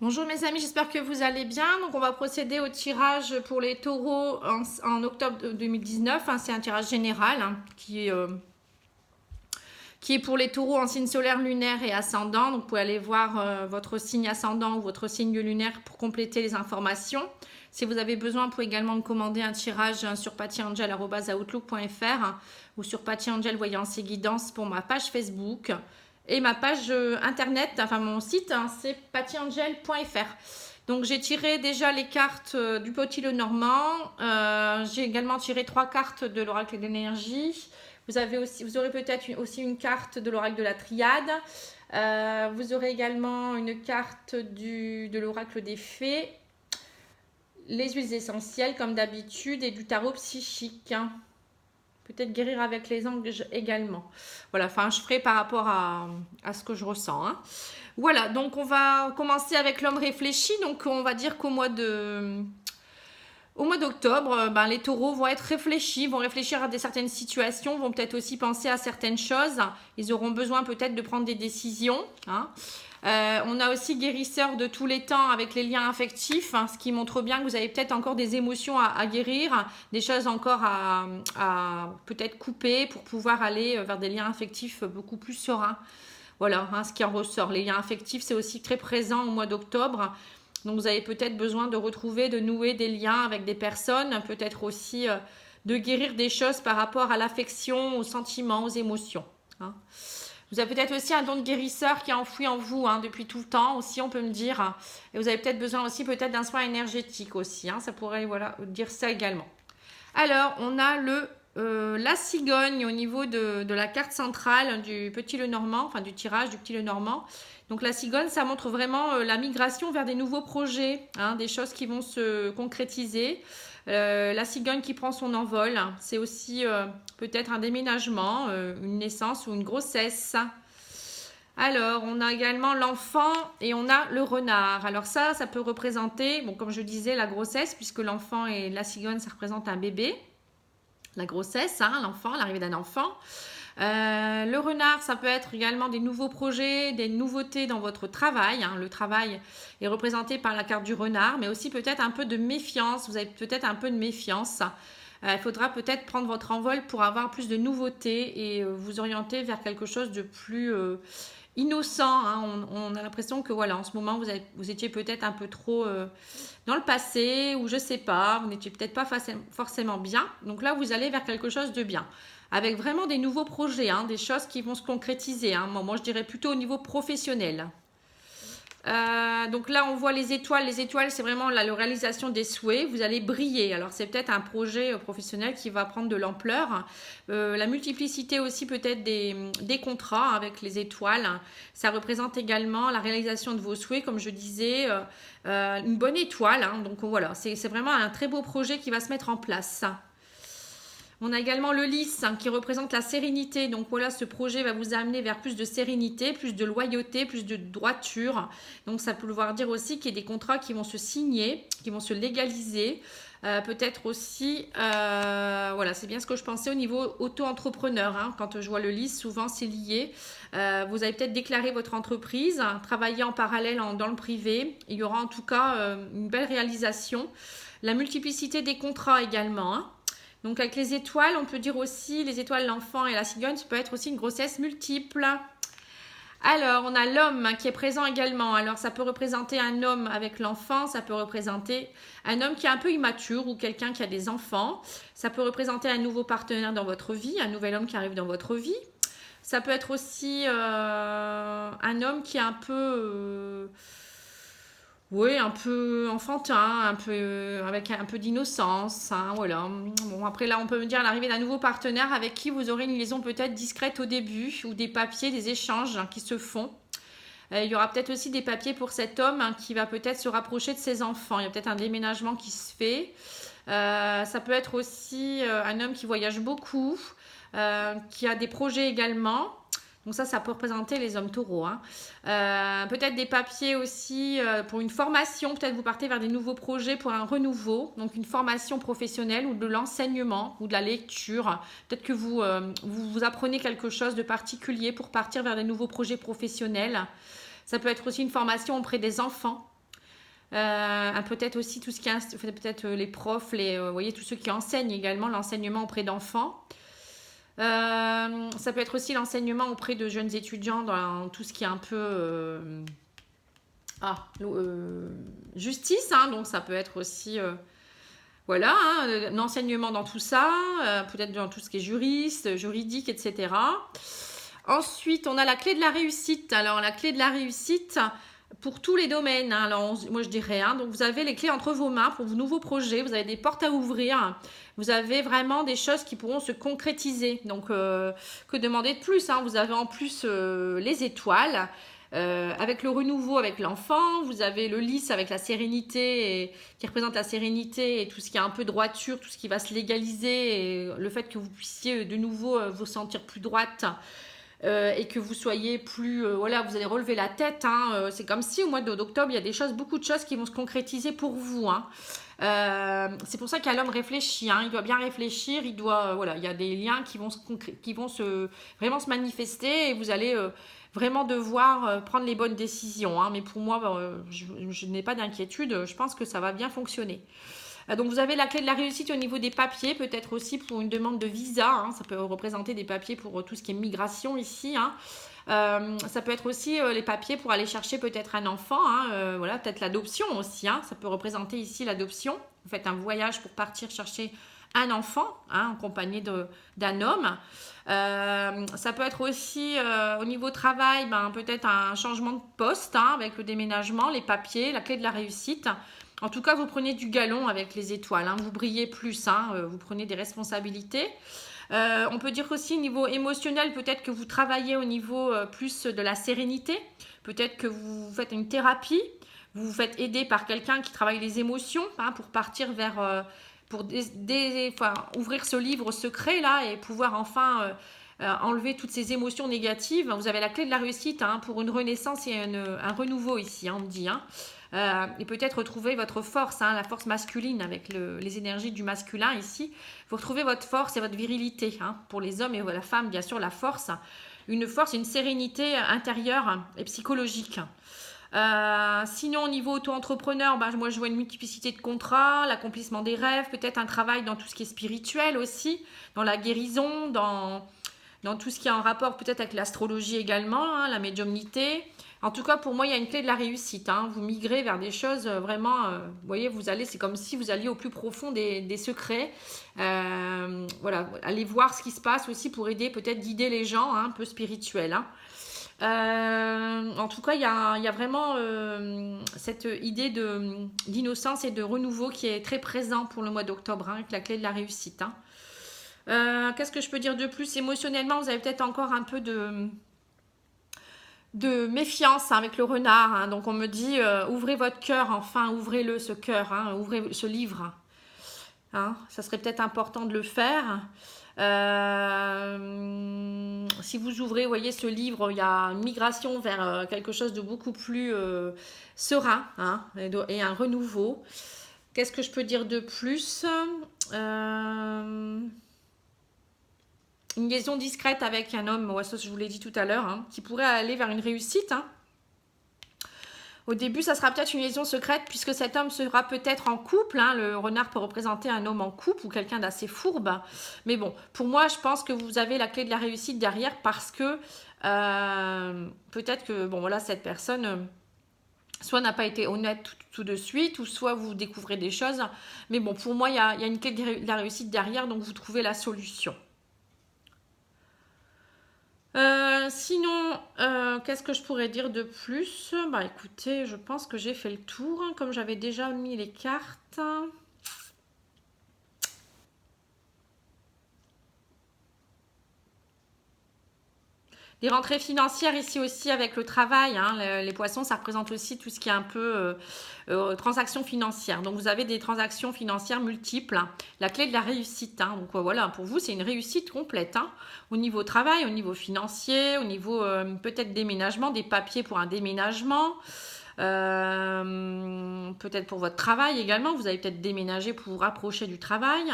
Bonjour mes amis, j'espère que vous allez bien. Donc on va procéder au tirage pour les taureaux en octobre 2019. C'est un tirage général qui est pour les taureaux en signe solaire, lunaire et ascendant. Donc vous pouvez aller voir votre signe ascendant ou votre signe lunaire pour compléter les informations. Si vous avez besoin, vous pouvez également me commander un tirage sur pattyangel@outlook.fr ou sur pattyangel voyance et guidance pour ma page Facebook. Et ma page internet, enfin mon site, c'est pattyangel.fr. Donc j'ai tiré déjà les cartes du Petit Lenormand. J'ai également tiré 3 cartes de l'oracle de l'énergie. Vous aurez peut-être aussi une carte de l'oracle de la triade. Vous aurez également une carte de l'oracle des fées. Les huiles essentielles comme d'habitude et du tarot psychique. Peut-être guérir avec les anges également. Voilà, enfin je ferai par rapport à ce que je ressens. Voilà, donc on va commencer avec l'homme réfléchi. Donc on va dire qu'au mois d'octobre, les taureaux vont être réfléchis, vont réfléchir à certaines situations, vont peut-être aussi penser à certaines choses. Ils auront besoin peut-être de prendre des décisions. On a aussi guérisseur de tous les temps avec les liens affectifs, ce qui montre bien que vous avez peut-être encore des émotions à guérir, des choses encore à peut-être couper pour pouvoir aller vers des liens affectifs beaucoup plus sereins. Voilà, ce qui en ressort. Les liens affectifs, c'est aussi très présent au mois d'octobre. Donc vous avez peut-être besoin de retrouver, de nouer des liens avec des personnes, peut-être aussi de guérir des choses par rapport à l'affection, aux sentiments, aux émotions. Vous avez peut-être aussi un don de guérisseur qui est enfoui en vous depuis tout le temps aussi, on peut me dire. Et vous avez peut-être besoin aussi peut-être d'un soin énergétique aussi. Ça pourrait dire ça également. Alors, on a la cigogne au niveau de la carte centrale du Petit Lenormand, enfin du tirage du Petit Lenormand. Donc la cigogne, ça montre vraiment la migration vers des nouveaux projets, des choses qui vont se concrétiser. La cigogne qui prend son envol, c'est aussi peut-être un déménagement, une naissance ou une grossesse. Alors, on a également l'enfant et on a le renard. Alors ça peut représenter, comme je disais, la grossesse, puisque l'enfant et la cigogne, ça représente un bébé. La grossesse, l'enfant, l'arrivée d'un enfant. Le renard, ça peut être également des nouveaux projets, des nouveautés dans votre travail. Le travail est représenté par la carte du renard, mais aussi peut-être un peu de méfiance. Vous avez peut-être un peu de méfiance. Il faudra peut-être prendre votre envol pour avoir plus de nouveautés et vous orienter vers quelque chose de plus innocent. On a l'impression que voilà, en ce moment, vous étiez peut-être un peu trop dans le passé ou je sais pas, vous n'étiez peut-être pas forcément bien. Donc là, vous allez vers quelque chose de bien. Avec vraiment des nouveaux projets, des choses qui vont se concrétiser. Moi, je dirais plutôt au niveau professionnel. Donc là, on voit les étoiles. Les étoiles, c'est vraiment la réalisation des souhaits. Vous allez briller. Alors, c'est peut-être un projet professionnel qui va prendre de l'ampleur. La multiplicité aussi peut-être des contrats avec les étoiles. Ça représente également la réalisation de vos souhaits, comme je disais, une bonne étoile. Donc voilà, c'est vraiment un très beau projet qui va se mettre en place. On a également le lys qui représente la sérénité. Donc voilà, ce projet va vous amener vers plus de sérénité, plus de loyauté, plus de droiture. Donc ça peut vouloir dire aussi qu'il y a des contrats qui vont se signer, qui vont se légaliser. Peut-être aussi, voilà, c'est bien ce que je pensais au niveau auto-entrepreneur. Quand je vois le lys, souvent c'est lié. Vous avez peut-être déclaré votre entreprise, travailler en parallèle dans le privé. Il y aura en tout cas une belle réalisation. La multiplicité des contrats également. Donc avec les étoiles, on peut dire aussi, les étoiles, l'enfant et la cigogne, ça peut être aussi une grossesse multiple. Alors, on a l'homme qui est présent également. Alors, ça peut représenter un homme avec l'enfant, ça peut représenter un homme qui est un peu immature ou quelqu'un qui a des enfants. Ça peut représenter un nouveau partenaire dans votre vie, un nouvel homme qui arrive dans votre vie. Ça peut être aussi un homme qui est un peu... oui, un peu enfantin, un peu avec un peu d'innocence, voilà. Bon, après là, on peut me dire l'arrivée d'un nouveau partenaire avec qui vous aurez une liaison peut-être discrète au début ou des papiers, des échanges qui se font. Il y aura peut-être aussi des papiers pour cet homme qui va peut-être se rapprocher de ses enfants. Il y a peut-être un déménagement qui se fait. Ça peut être aussi un homme qui voyage beaucoup, qui a des projets également. Donc ça peut représenter les hommes taureaux. Peut-être des papiers aussi pour une formation. Peut-être vous partez vers des nouveaux projets pour un renouveau. Donc une formation professionnelle ou de l'enseignement ou de la lecture. Peut-être que vous apprenez quelque chose de particulier pour partir vers des nouveaux projets professionnels. Ça peut être aussi une formation auprès des enfants. Peut-être aussi tout ce qui est peut-être les profs, vous voyez, tous ceux qui enseignent également, l'enseignement auprès d'enfants. Ça peut être aussi l'enseignement auprès de jeunes étudiants dans tout ce qui est un peu justice, hein, donc ça peut être aussi voilà, hein, l'enseignement dans tout ça, peut-être dans tout ce qui est juriste, juridique, etc. Ensuite, on a la clé de la réussite. Alors, la clé de la réussite pour tous les domaines. Hein. Alors, moi, je dirais, hein, donc vous avez les clés entre vos mains pour vos nouveaux projets. Vous avez des portes à ouvrir. Vous avez vraiment des choses qui pourront se concrétiser. Donc, que demander de plus, hein. Vous avez en plus les étoiles. Avec le renouveau avec l'enfant, vous avez le lys avec la sérénité, qui représente la sérénité et tout ce qui est un peu droiture, tout ce qui va se légaliser, et le fait que vous puissiez de nouveau vous sentir plus droite et que vous soyez plus, voilà, vous allez relever la tête. Hein, c'est comme si au mois d'octobre, il y a des choses, beaucoup de choses qui vont se concrétiser pour vous. Hein. C'est pour ça qu'à l'homme réfléchit, hein, il doit bien réfléchir, il doit, voilà, il y a des liens qui vont vraiment se manifester et vous allez vraiment devoir prendre les bonnes décisions. Hein, mais pour moi, je n'ai pas d'inquiétude, je pense que ça va bien fonctionner. Donc vous avez la clé de la réussite au niveau des papiers, peut-être aussi pour une demande de visa, hein, ça peut représenter des papiers pour tout ce qui est migration ici. Hein. Ça peut être aussi les papiers pour aller chercher peut-être un enfant, hein, voilà, peut-être l'adoption aussi, hein, ça peut représenter ici l'adoption. Vous faites un voyage pour partir chercher un enfant, hein, accompagné d'un homme. Ça peut être aussi au niveau travail, peut-être un changement de poste, hein, avec le déménagement, les papiers, la clé de la réussite. En tout cas, vous prenez du galon avec les étoiles, hein, vous brillez plus, hein, vous prenez des responsabilités. On peut dire aussi au niveau émotionnel, peut-être que vous travaillez au niveau plus de la sérénité, peut-être que vous faites une thérapie, vous vous faites aider par quelqu'un qui travaille les émotions, hein, pour partir vers, pour ouvrir ce livre secret là et pouvoir enfin enlever toutes ces émotions négatives. Vous avez la clé de la réussite, hein, pour une renaissance et un renouveau ici, hein, on me dit. Hein. Et peut-être retrouver votre force, hein, la force masculine avec les énergies du masculin ici. Vous retrouvez votre force et votre virilité. Hein, pour les hommes et la femme, bien sûr, la force, une sérénité intérieure et psychologique. Sinon, au niveau auto-entrepreneur, moi je vois une multiplicité de contrats, l'accomplissement des rêves, peut-être un travail dans tout ce qui est spirituel aussi, dans la guérison, dans tout ce qui est en rapport peut-être avec l'astrologie également, hein, la médiumnité. En tout cas, pour moi, il y a une clé de la réussite. Hein. Vous migrez vers des choses vraiment, vous voyez, c'est comme si vous alliez au plus profond des secrets. Voilà, allez voir ce qui se passe aussi pour aider, peut-être guider les gens, hein, un peu spirituels. Hein. En tout cas, il y a vraiment cette idée d'innocence et de renouveau qui est très présent pour le mois d'octobre, hein, avec la clé de la réussite. Hein. Qu'est-ce que je peux dire de plus? Émotionnellement, vous avez peut-être encore un peu de méfiance, hein, avec le renard. Hein. Donc on me dit, ouvrez votre cœur, enfin, ouvrez-le ce cœur, hein, ouvrez ce livre. Hein. Ça serait peut-être important de le faire. Si vous ouvrez, vous voyez, ce livre, il y a une migration vers quelque chose de beaucoup plus serein, hein, et un renouveau. Qu'est-ce que je peux dire de plus? Une liaison discrète avec un homme, ça je vous l'ai dit tout à l'heure, hein, qui pourrait aller vers une réussite. Hein. Au début, ça sera peut-être une liaison secrète puisque cet homme sera peut-être en couple. Hein. Le renard peut représenter un homme en couple ou quelqu'un d'assez fourbe. Mais bon, pour moi, je pense que vous avez la clé de la réussite derrière parce que peut-être que bon, voilà, cette personne soit n'a pas été honnête tout de suite ou soit vous découvrez des choses. Mais bon, pour moi, il y a une clé de la réussite derrière, donc vous trouvez la solution. Sinon, qu'est-ce que je pourrais dire de plus? Écoutez, je pense que j'ai fait le tour, hein, comme j'avais déjà mis les cartes. Les rentrées financières ici aussi avec le travail, hein, les poissons, ça représente aussi tout ce qui est un peu transactions financières. Donc vous avez des transactions financières multiples, hein, la clé de la réussite. Hein. Donc voilà, pour vous c'est une réussite complète, hein, au niveau travail, au niveau financier, au niveau peut-être déménagement, des papiers pour un déménagement. Peut-être pour votre travail également, vous allez peut-être déménager pour vous rapprocher du travail.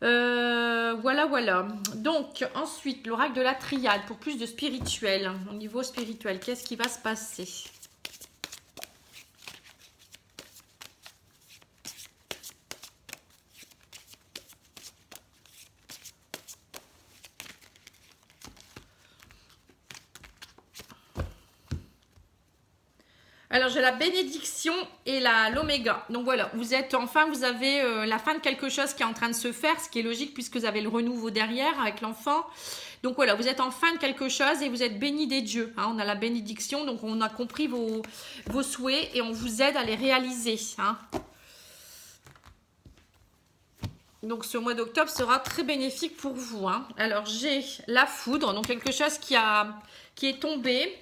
Voilà. Donc, ensuite, l'oracle de la triade pour plus de spirituel. Au niveau spirituel, qu'est-ce qui va se passer? Alors, j'ai la bénédiction et l'oméga. Donc voilà, vous êtes enfin, vous avez la fin de quelque chose qui est en train de se faire, ce qui est logique puisque vous avez le renouveau derrière avec l'enfant. Donc voilà, vous êtes en fin de quelque chose et vous êtes béni des dieux. Hein. On a la bénédiction, donc on a compris vos souhaits et on vous aide à les réaliser. Hein. Donc ce mois d'octobre sera très bénéfique pour vous. Hein. Alors j'ai la foudre, donc quelque chose qui est tombé.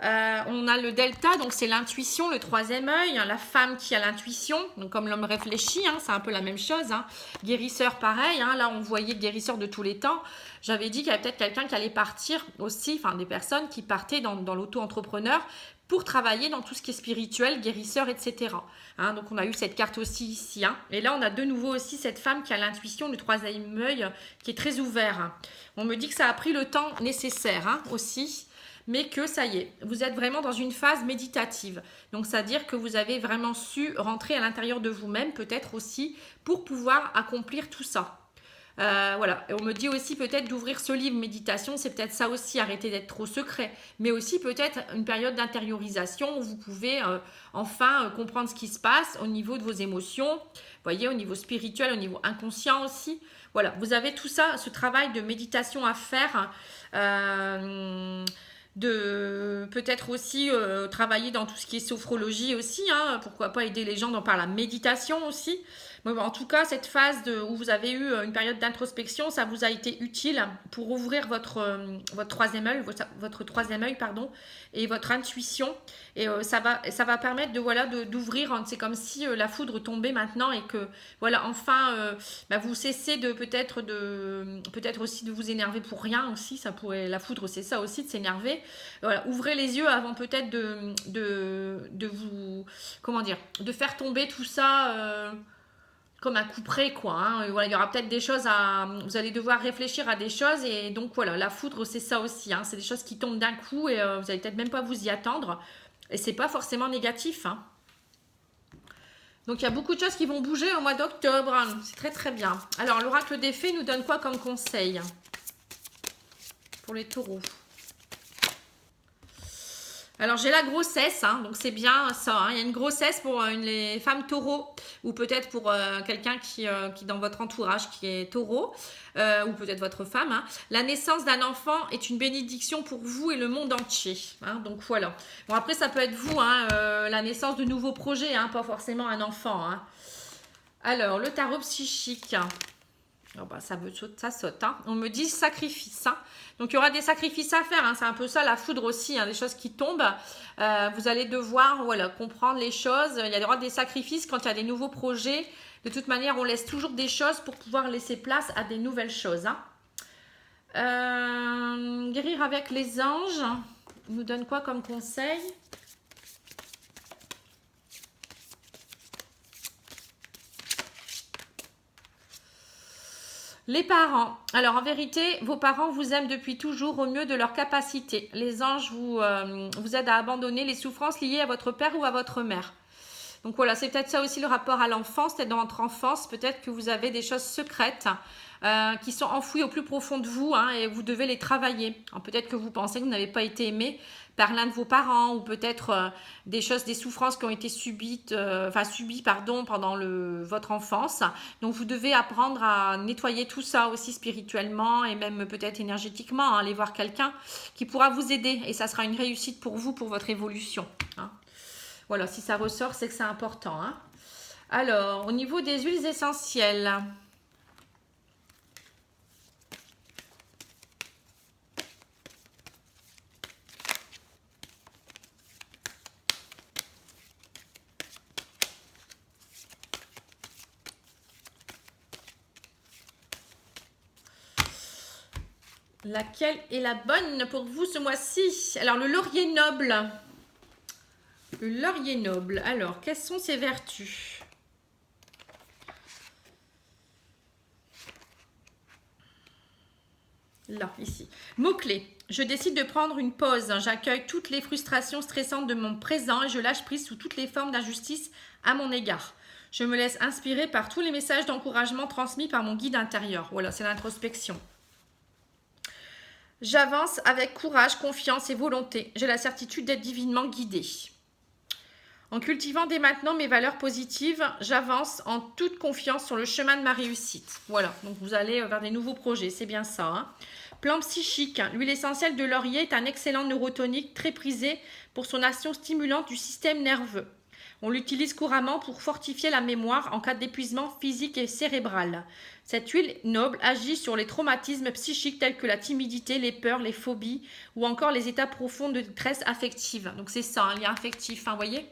On a le delta, donc c'est l'intuition, le troisième œil, hein, la femme qui a l'intuition, donc comme l'homme réfléchit, hein, c'est un peu la même chose. Hein. Guérisseur, pareil, hein, là on voyait guérisseur de tous les temps. J'avais dit qu'il y avait peut-être quelqu'un qui allait partir aussi, enfin des personnes qui partaient dans l'auto-entrepreneur pour travailler dans tout ce qui est spirituel, guérisseur, etc. Hein, donc on a eu cette carte aussi ici. Hein. Et là on a de nouveau aussi cette femme qui a l'intuition, le troisième œil qui est très ouvert. Hein. On me dit que ça a pris le temps nécessaire hein, aussi. Mais que ça y est, vous êtes vraiment dans une phase méditative. Donc, c'est-à-dire que vous avez vraiment su rentrer à l'intérieur de vous-même, peut-être aussi, pour pouvoir accomplir tout ça. Voilà, et on me dit aussi peut-être d'ouvrir ce livre méditation, c'est peut-être ça aussi, arrêter d'être trop secret, mais aussi peut-être une période d'intériorisation où vous pouvez enfin comprendre ce qui se passe au niveau de vos émotions, vous voyez, au niveau spirituel, au niveau inconscient aussi. Voilà, vous avez tout ça, ce travail de méditation à faire. De peut-être aussi travailler dans tout ce qui est sophrologie aussi, hein, pourquoi pas aider les gens par la méditation aussi. Mais bon, en tout cas, cette phase où vous avez eu une période d'introspection, ça vous a été utile pour ouvrir votre troisième œil, votre troisième œil, pardon, et votre intuition. Et ça va permettre d'ouvrir. C'est comme si la foudre tombait maintenant et que voilà, enfin, vous cessez peut-être aussi de vous énerver pour rien aussi. Ça pourrait, la foudre, c'est ça aussi, de s'énerver. Voilà, ouvrez les yeux avant peut-être de vous, comment dire, de faire tomber tout ça. Comme un couperet quoi. Hein. Voilà, il y aura peut-être des choses vous allez devoir réfléchir à des choses et donc voilà, la foudre c'est ça aussi. Hein. C'est des choses qui tombent d'un coup et vous allez peut-être même pas vous y attendre et c'est pas forcément négatif. Hein. Donc il y a beaucoup de choses qui vont bouger au mois d'octobre. Hein. C'est très très bien. Alors l'oracle des fées nous donne quoi comme conseil pour les taureaux? Alors j'ai la grossesse, hein, donc c'est bien ça. Hein. Il y a une grossesse pour les femmes taureaux ou peut-être pour quelqu'un qui dans votre entourage qui est taureau ou peut-être votre femme. Hein. La naissance d'un enfant est une bénédiction pour vous et le monde entier. Hein, donc voilà. Bon après ça peut être vous, hein, la naissance de nouveaux projets, hein, pas forcément un enfant. Hein. Alors le tarot psychique. Oh bah, ça saute. Hein. On me dit sacrifice. Hein. Donc, il y aura des sacrifices à faire. Hein. C'est un peu ça, la foudre aussi. Hein, des choses qui tombent. Vous allez devoir comprendre les choses. Il y aura des sacrifices quand il y a des nouveaux projets. De toute manière, on laisse toujours des choses pour pouvoir laisser place à des nouvelles choses. Hein. Guérir avec les anges. Il nous donne quoi comme conseil ? Les parents. Alors, en vérité, vos parents vous aiment depuis toujours au mieux de leur capacité. Les anges vous aident à abandonner les souffrances liées à votre père ou à votre mère. Donc voilà, c'est peut-être ça aussi le rapport à l'enfance. Peut-être dans votre enfance, peut-être que vous avez des choses secrètes qui sont enfouies au plus profond de vous hein, et vous devez les travailler. Peut-être que vous pensez que vous n'avez pas été aimé par l'un de vos parents ou peut-être des souffrances qui ont été subies pendant votre enfance. Donc vous devez apprendre à nettoyer tout ça aussi spirituellement et même peut-être énergétiquement, hein, aller voir quelqu'un qui pourra vous aider et ça sera une réussite pour vous, pour votre évolution. Hein. Voilà, si ça ressort, c'est que c'est important. Hein. Alors, au niveau des huiles essentielles... Laquelle est la bonne pour vous ce mois-ci? Alors, le laurier noble. Le laurier noble. Alors, quelles sont ses vertus? Là, ici. Mots-clés. Je décide de prendre une pause. J'accueille toutes les frustrations stressantes de mon présent et je lâche prise sous toutes les formes d'injustice à mon égard. Je me laisse inspirer par tous les messages d'encouragement transmis par mon guide intérieur. Voilà, c'est l'introspection. J'avance avec courage, confiance et volonté. J'ai la certitude d'être divinement guidée. En cultivant dès maintenant mes valeurs positives, j'avance en toute confiance sur le chemin de ma réussite. Voilà, donc vous allez vers des nouveaux projets, c'est bien ça. Hein. Plan psychique, l'huile essentielle de laurier est un excellent neurotonique très prisé pour son action stimulante du système nerveux. On l'utilise couramment pour fortifier la mémoire en cas d'épuisement physique et cérébral. Cette huile noble agit sur les traumatismes psychiques tels que la timidité, les peurs, les phobies ou encore les états profonds de détresse affective. Donc c'est ça, un lien affectif, vous voyez.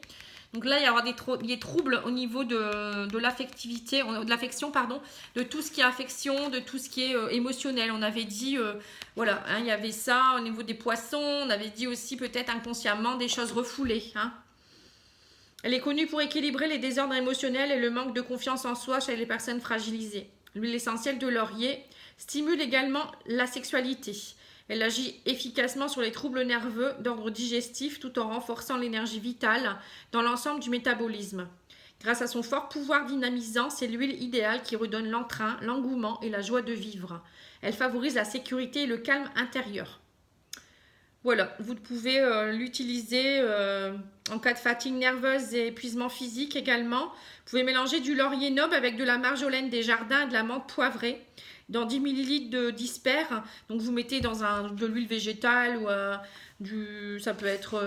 Donc là, il y aura des troubles au niveau de l'affectivité, de l'affection, pardon, de tout ce qui est affection, de tout ce qui est émotionnel. On avait dit, voilà, hein, il y avait ça au niveau des poissons. On avait dit aussi peut-être inconsciemment des choses refoulées. Hein. Elle est connue pour équilibrer les désordres émotionnels et le manque de confiance en soi chez les personnes fragilisées. L'huile essentielle de laurier stimule également la sexualité. Elle agit efficacement sur les troubles nerveux d'ordre digestif tout en renforçant l'énergie vitale dans l'ensemble du métabolisme. Grâce à son fort pouvoir dynamisant, c'est l'huile idéale qui redonne l'entrain, l'engouement et la joie de vivre. Elle favorise la sécurité et le calme intérieur. Voilà, vous pouvez l'utiliser en cas de fatigue nerveuse et épuisement physique également. Vous pouvez mélanger du laurier noble avec de la marjolaine des jardins et de la menthe poivrée dans 10 ml de disper. Donc vous mettez dans de l'huile végétale ou ça peut être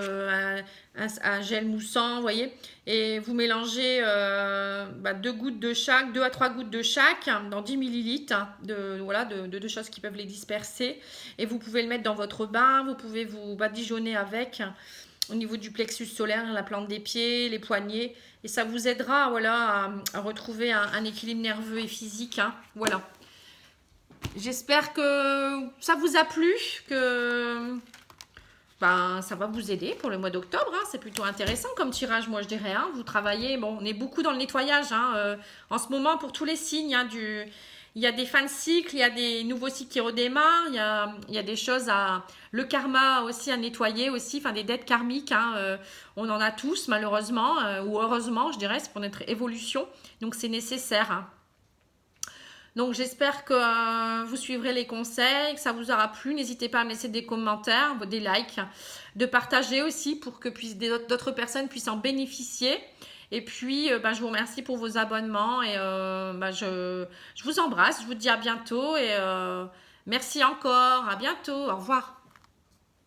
un gel moussant, vous voyez. Et vous mélangez 2 gouttes de chaque, 2 à 3 gouttes de chaque dans 10 ml de choses qui peuvent les disperser. Et vous pouvez le mettre dans votre bain, vous pouvez vous badigeonner avec au niveau du plexus solaire, la plante des pieds, les poignets. Et ça vous aidera à retrouver un équilibre nerveux et physique. Hein. Voilà. J'espère que ça vous a plu, que ça va vous aider pour le mois d'octobre. Hein. C'est plutôt intéressant comme tirage, moi je dirais. Hein. Vous travaillez, bon, on est beaucoup dans le nettoyage en ce moment pour tous les signes. Hein, il y a des fins de cycle, il y a des nouveaux cycles qui redémarrent, il y a des choses le karma aussi à nettoyer aussi, enfin des dettes karmiques. Hein, on en a tous malheureusement, ou heureusement je dirais, c'est pour notre évolution. Donc c'est nécessaire. Hein. Donc j'espère que vous suivrez les conseils, que ça vous aura plu. N'hésitez pas à me laisser des commentaires, des likes, de partager aussi pour que d'autres personnes puissent en bénéficier. Et puis je vous remercie pour vos abonnements et je vous embrasse. Je vous dis à bientôt et merci encore. À bientôt. Au revoir.